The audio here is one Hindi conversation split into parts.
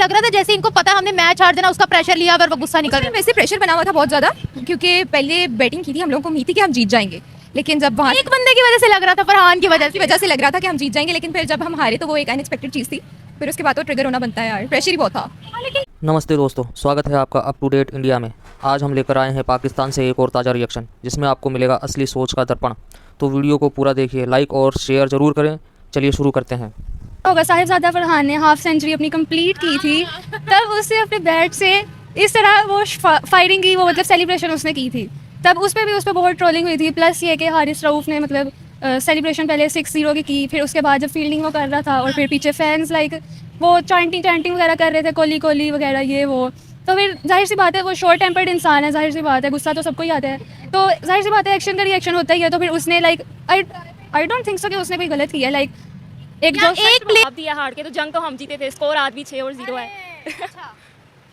लग रहा था जैसे इनको पता हमने मैच हार देना, उसका प्रेशर लिया और वो गुस्सा निकल रहा है। वैसे प्रेशर बना हुआ था बहुत ज़्यादा, क्योंकि पहले बैटिंग की थी, हम लोगों को उम्मीद थी कि हम जीत जाएंगे, लेकिन जब वहाँ एक बंदे की वजह से लग रहा था, फरहान की वजह से लग रहा था कि हम जीत जाएंगे, लेकिन फिर जब हम हारे तो वो एक अनएक्सपेक्टेड चीज़ थी। फिर उसके बाद तो ट्रिगर होना बनता है यार, प्रेशर ही बहुत था। नमस्ते दोस्तों, स्वागत है आपका अप टू डेट इंडिया में। आज हम लेकर आए हैं पाकिस्तान से एक और ताज़ा रिएक्शन, जिसमें आपको मिलेगा असली सोच का दर्पण। तो वीडियो को पूरा देखिए, लाइक और शेयर ज़रूर करें। चलिए शुरू करते हैं। होगा साहिबजादा फरहान ने हाफ सेंचुरी अपनी कंप्लीट की थी, तब उससे अपने बैट से इस तरह वो फायरिंग की, वो मतलब सेलिब्रेशन उसने की थी, तब उस पर बहुत ट्रोलिंग हुई थी। प्लस ये कि हारिस रऊफ ने मतलब सेलिब्रेशन पहले 6-0 की, फिर उसके बाद जब फील्डिंग वो कर रहा था और फिर पीछे फैंस लाइक वो चैंटिंग वगैरह कर रहे थे, कोहली कोहली वगैरह ये वो। तो फिर जाहिर सी बात है वो शॉर्ट टेम्पर्ड इंसान है, जाहिर सी बात है गुस्सा तो सबको ही आता है, तो जाहिर सी बात है एक्शन का रिएक्शन होता ही है। तो फिर उसने like I don't think so कि उसने कोई गलत किया। लाइक एक जवाब दिया हार के, तो जंग तो हम जीते थे, स्कोर आज भी 6-0 है।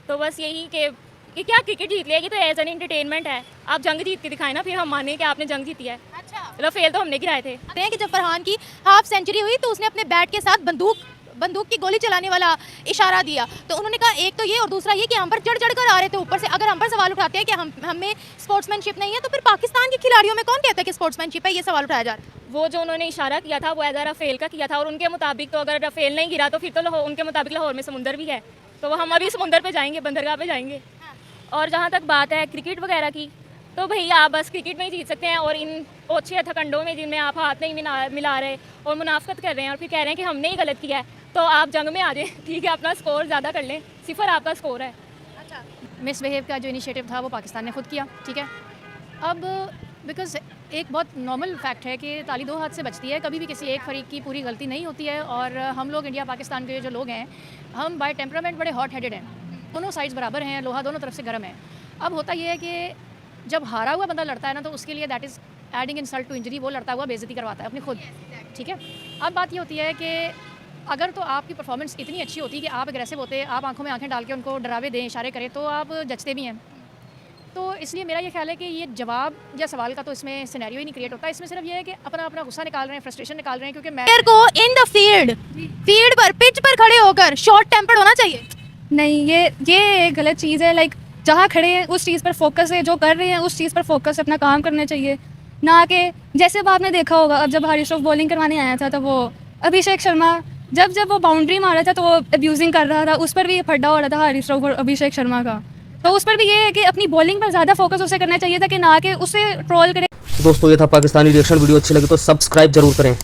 तो बस यही कि क्या क्रिकेट जीत लिया, कि तो एज एन एंटरटेनमेंट है। आप जंग जीत के दिखाए ना, फिर हम माने कि आपने जंग जीती है। अच्छा, फेल तो हमने गिराए थे। कि जब फरहान की हाफ सेंचुरी हुई तो उसने अपने बैट के साथ बंदूक की गोली चलाने वाला इशारा दिया। तो उन्होंने कहा एक तो ये, और दूसरा ये कि हम पर चढ़ कर आ रहे थे ऊपर से। अगर हम पर सवाल उठाते हैं कि हम में स्पोर्ट्समैनशिप नहीं है, तो फिर पाकिस्तान के खिलाड़ियों में कौन कहता है कि स्पोर्ट्समैनशिप है? ये सवाल उठाया जा रहा है। वो जो उन्होंने इशारा किया था वो एज रफेल का किया था, और उनके मुताबिक तो अगर रफेल नहीं गिरा तो फिर तो उनके मुताबिक लाहौर में समुंदर भी है, तो हम अभी समुंदर पे जाएंगे, बंदरगाह पे जाएंगे। और जहाँ तक बात है क्रिकेट वगैरह की, तो भैया आप बस क्रिकेट में ही जीत सकते हैं, और इन ओछे हथकंडों में जिनमें आप हाथ नहीं मिला रहे और मुनाफकत कर रहे हैं और फिर कह रहे हैं कि हमने ही गलत किया है, तो आप जंग में आ जाए, ठीक है, अपना स्कोर ज़्यादा कर लें। 0 आपका स्कोर है। अच्छा, मिसबिहेव का जो इनिशिएटिव था वो पाकिस्तान ने खुद किया, ठीक है। अब बिकॉज एक बहुत नॉर्मल फैक्ट है कि ताली 2 हाथ से बचती है, कभी भी किसी एक फरीक की पूरी गलती नहीं होती है। और हम लोग इंडिया पाकिस्तान के जो लोग हैं, हम बाय टेम्परामेंट बड़े हॉट हेडेड हैं, दोनों साइड्स बराबर हैं, लोहा दोनों तरफ से गर्म है। अब होता यह है कि जब हारा हुआ बंदा लड़ता है ना, तो उसके लिए that is adding insult to injury, वो लड़ता हुआ बेइज्जती करवाता है अपनी खुद, ठीक है। अब बात ये होती है कि अगर तो आपकी परफॉर्मेंस इतनी अच्छी होती कि आप एग्रेसिव होते, आप आंखों में आंखें डाल के उनको डरावे दें, इशारे करें, तो आप जचते भी हैं। तो इसलिए मेरा ये ख्याल है कि ये जवाब या सवाल का तो इसमें सिनेरियो ही नहीं क्रिएट होता। इसमें सिर्फ ये है कि अपना गुस्सा निकाल रहे हैं, फ्रस्ट्रेशन निकाल रहे हैं, क्योंकि प्लेयर को इन द फील्ड पर पिच पर खड़े होकर शॉर्ट टेम्पर्ड होना चाहिए नहीं, ये गलत चीज़ है। लाइक जहाँ खड़े हैं उस चीज़ पर फोकस है, जो कर रहे हैं उस चीज़ पर फोकस, अपना काम करना चाहिए, ना कि जैसे अब आपने देखा होगा, अब जब हारिस रऊफ बॉलिंग करवाने आया था, तो वो अभिषेक शर्मा जब वो बाउंड्री मारा था तो वो अब्यूजिंग कर रहा था, उस पर भी फड्डा हो रहा था हारिस रऊफ और अभिषेक शर्मा का। तो उस पर भी ये है कि अपनी बॉलिंग पर ज़्यादा फोकस उसे करना चाहिए था, कि ना कि उसे ट्रोल करे। दोस्तों, ये था पाकिस्तानी रिएक्शन। वीडियो अच्छी लगी तो सब्सक्राइब जरूर करें।